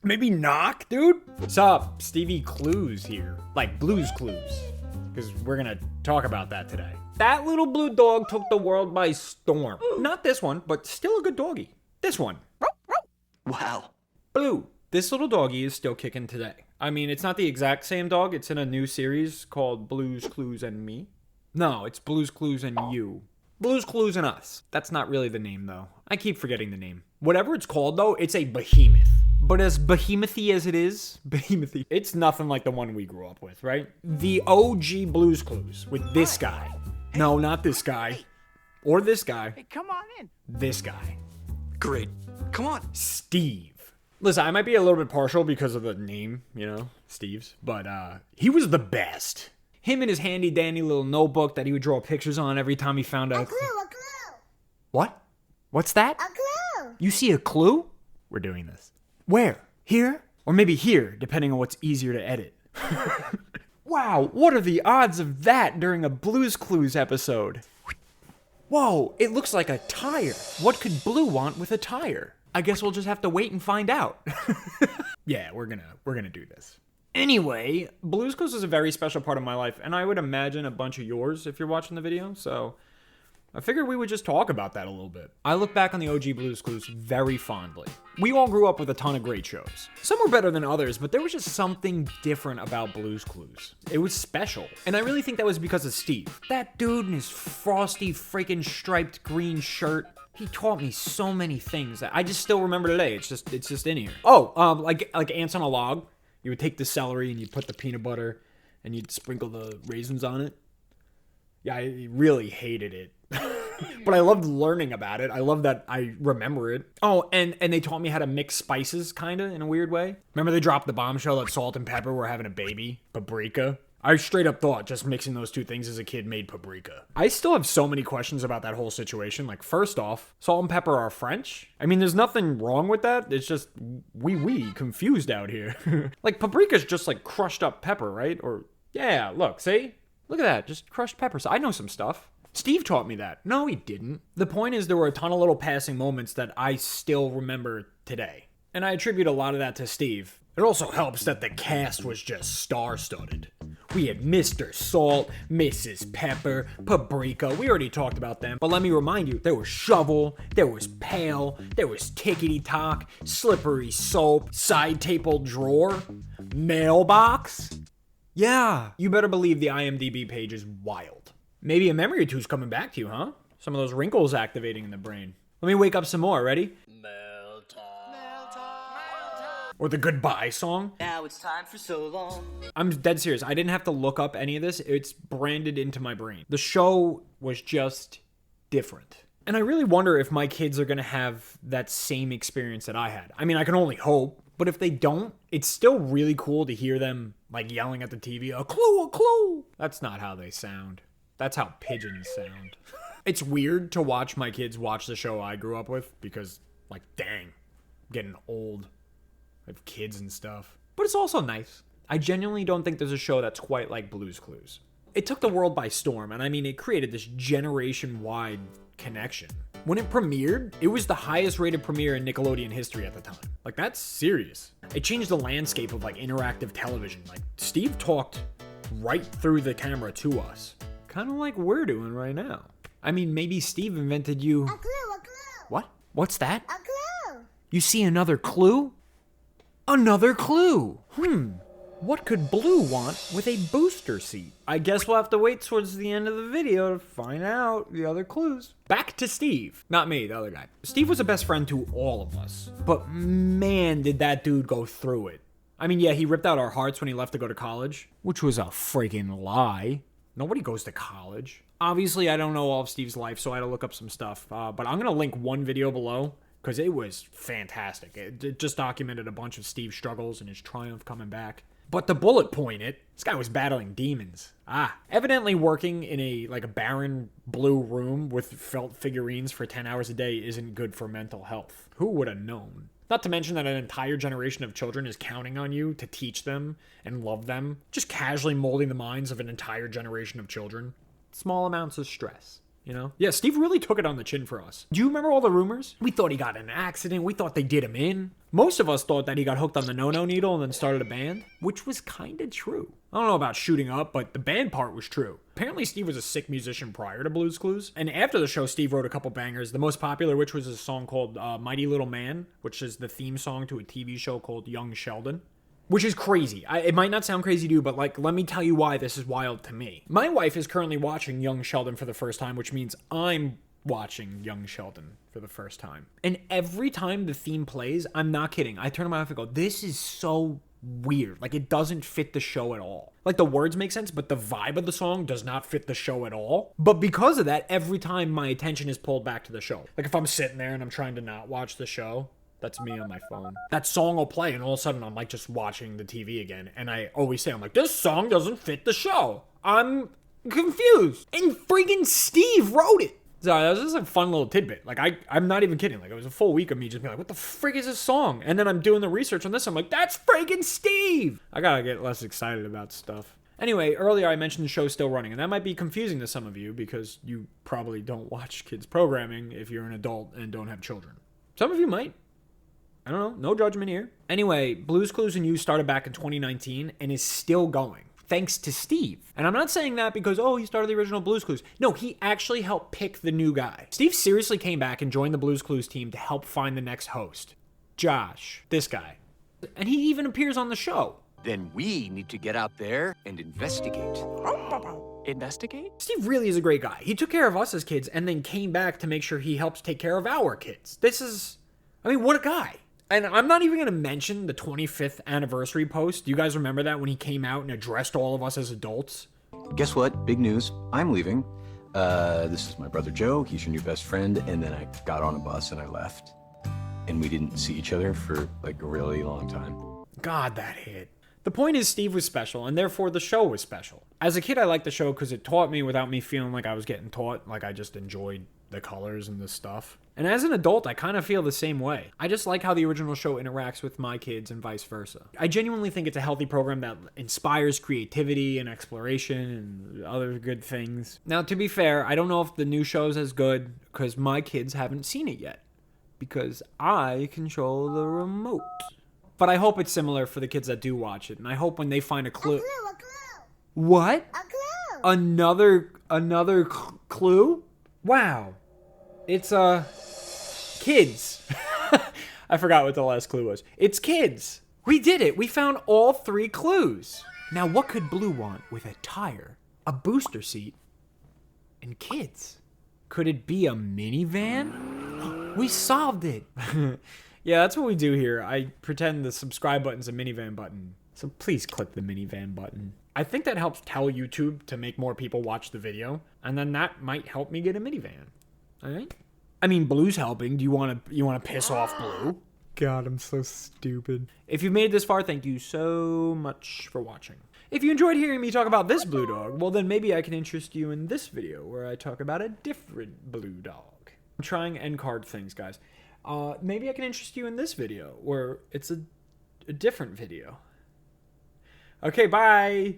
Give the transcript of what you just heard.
Maybe knock, dude? What's up? Stevie Clues here. Like Blue's Clues. Because we're gonna talk about that today. That little blue dog took the world by storm. Not this one, but still a good doggy. This one. Wow. Blue. This little doggy is still kicking today. I mean, it's not the exact same dog. It's in a new series called Blue's Clues and Me. No, it's Blue's Clues and You. Blue's Clues and Us. That's not really the name, though. I keep forgetting the name. Whatever it's called, though, it's a behemoth. But as behemoth-y as it is, it's nothing like the one we grew up with, right? The OG Blue's Clues with this guy. No, not this guy. Or this guy. Hey, come on in. This guy. Great. Come on. Steve. Listen, I might be a little bit partial because of the name, Steve's. But he was the best. Him and his handy-dandy little notebook that he would draw pictures on every time he found out. A clue. What? What's that? A clue. You see a clue? We're doing this. Where? Here? Or maybe here, depending on what's easier to edit. Wow, what are the odds of that during a Blue's Clues episode? Whoa, it looks like a tire. What could Blue want with a tire? I guess we'll just have to wait and find out. Yeah, we're gonna do this. Anyway, Blue's Clues is a very special part of my life, and I would imagine a bunch of yours if you're watching the video, so I figured we would just talk about that a little bit. I look back on the OG Blue's Clues very fondly. We all grew up with a ton of great shows. Some were better than others, but there was just something different about Blue's Clues. It was special. And I really think that was because of Steve. That dude in his frosty freaking striped green shirt. He taught me so many things that I just still remember today. It's just in here. Oh, like ants on a log. You would take the celery and you'd put the peanut butter and you'd sprinkle the raisins on it. Yeah, I really hated it. But I loved learning about it. I love that I remember it. Oh, and they taught me how to mix spices, kind of, in a weird way. Remember they dropped the bombshell that salt and pepper were having a baby? Paprika? I straight up thought just mixing those two things as a kid made paprika. I still have so many questions about that whole situation. Like, first off, salt and pepper are French? I mean, there's nothing wrong with that. It's just, we confused out here. Like, paprika's just like crushed up pepper, right? Or, yeah, look, see? Look at that, just crushed pepper. So I know some stuff. Steve taught me that. No, he didn't. The point is there were a ton of little passing moments that I still remember today. And I attribute a lot of that to Steve. It also helps that the cast was just star-studded. We had Mr. Salt, Mrs. Pepper, Paprika. We already talked about them. But let me remind you, there was Shovel, there was Pail, there was Tickety Tock, Slippery Soap, Side Table Drawer, Mailbox. Yeah, you better believe the IMDb page is wild. Maybe a memory or two's coming back to you, huh? Some of those wrinkles activating in the brain. Let me wake up some more, ready? Or the goodbye song. Now it's time for so long. I'm dead serious. I didn't have to look up any of this. It's branded into my brain. The show was just different. And I really wonder if my kids are going to have that same experience that I had. I mean, I can only hope. But if they don't, it's still really cool to hear them, like, yelling at the TV, a clue, a clue. That's not how they sound. That's how pigeons sound. It's weird to watch my kids watch the show I grew up with because, like, dang, I'm getting old. I have kids and stuff. But it's also nice. I genuinely don't think there's a show that's quite like Blue's Clues. It took the world by storm, and I mean, it created this generation-wide connection. When it premiered, it was the highest rated premiere in Nickelodeon history at the time. Like, that's serious. It changed the landscape of, like, interactive television. Like, Steve talked right through the camera to us. Kind of like we're doing right now. I mean, maybe Steve invented you... A clue. What? What's that? A clue. You see another clue? Another clue! What could Blue want with a booster seat? I guess we'll have to wait towards the end of the video to find out the other clues. Back to Steve. Not me, the other guy. Steve was a best friend to all of us. But man, did that dude go through it. I mean, yeah, he ripped out our hearts when he left to go to college. Which was a freaking lie. Nobody goes to college. Obviously, I don't know all of Steve's life, so I had to look up some stuff. But I'm going to link one video below, because it was fantastic. It just documented a bunch of Steve's struggles and his triumph coming back. But to bullet point it, this guy was battling demons. Evidently working in a barren blue room with felt figurines for 10 hours a day isn't good for mental health. Who would have known? Not to mention that an entire generation of children is counting on you to teach them and love them. Just casually molding the minds of an entire generation of children. Small amounts of stress. You know? Yeah, Steve really took it on the chin for us. Do you remember all the rumors? We thought he got in an accident. We thought they did him in. Most of us thought that he got hooked on the no-no needle and then started a band, which was kind of true. I don't know about shooting up, but the band part was true. Apparently, Steve was a sick musician prior to Blue's Clues. And after the show, Steve wrote a couple bangers. The most popular, which was a song called Mighty Little Man, which is the theme song to a TV show called Young Sheldon. Which is crazy. It might not sound crazy to you, but like, let me tell you why this is wild to me. My wife is currently watching Young Sheldon for the first time, which means I'm watching Young Sheldon for the first time. And every time the theme plays, I'm not kidding, I turn to my wife and go, this is so weird. Like, it doesn't fit the show at all. Like, the words make sense, but the vibe of the song does not fit the show at all. But because of that, every time my attention is pulled back to the show. Like, if I'm sitting there and I'm trying to not watch the show, that's me on my phone. That song will play, and all of a sudden I'm like just watching the TV again. And I always say, I'm like, this song doesn't fit the show. I'm confused. And friggin' Steve wrote it. So that was just a fun little tidbit. Like, I'm not even kidding. Like, it was a full week of me just being like, what the frig is this song? And then I'm doing the research on this. I'm like, that's friggin' Steve. I gotta get less excited about stuff. Anyway, earlier I mentioned the show's still running, and that might be confusing to some of you because you probably don't watch kids programming if you're an adult and don't have children. Some of you might. I don't know. No judgment here. Anyway, Blue's Clues and You started back in 2019 and is still going, thanks to Steve. And I'm not saying that because, oh, he started the original Blue's Clues. No, he actually helped pick the new guy. Steve seriously came back and joined the Blue's Clues team to help find the next host. Josh, this guy. And he even appears on the show. Then we need to get out there and investigate. Investigate? Steve really is a great guy. He took care of us as kids and then came back to make sure he helps take care of our kids. What a guy. And I'm not even going to mention the 25th anniversary post. Do you guys remember that when he came out and addressed all of us as adults? Guess what? Big news. I'm leaving. This is my brother Joe. He's your new best friend. And then I got on a bus and I left. And we didn't see each other for like a really long time. God, that hit. The point is Steve was special, and therefore the show was special. As a kid, I liked the show because it taught me without me feeling like I was getting taught. Like, I just enjoyed the colors and the stuff. And as an adult, I kind of feel the same way. I just like how the original show interacts with my kids and vice versa. I genuinely think it's a healthy program that inspires creativity and exploration and other good things. Now, to be fair, I don't know if the new show is as good because my kids haven't seen it yet. Because I control the remote. But I hope it's similar for the kids that do watch it. And I hope when they find a clue... A clue. What? A clue. Another clue? Wow. It's, kids. I forgot what the last clue was. It's kids. We did it. We found all 3 clues. Now, what could Blue want with a tire, a booster seat, and kids? Could it be a minivan? We solved it. Yeah, that's what we do here. I pretend the subscribe button's a minivan button. So please click the minivan button. I think that helps tell YouTube to make more people watch the video. And then that might help me get a minivan. All right? I mean, Blue's helping. Do you want to piss off Blue? God, I'm so stupid. If you've made it this far, thank you so much for watching. If you enjoyed hearing me talk about this blue dog, well then maybe I can interest you in this video where I talk about a different blue dog. I'm trying end card things, guys. Maybe I can interest you in this video where it's a different video. Okay, bye.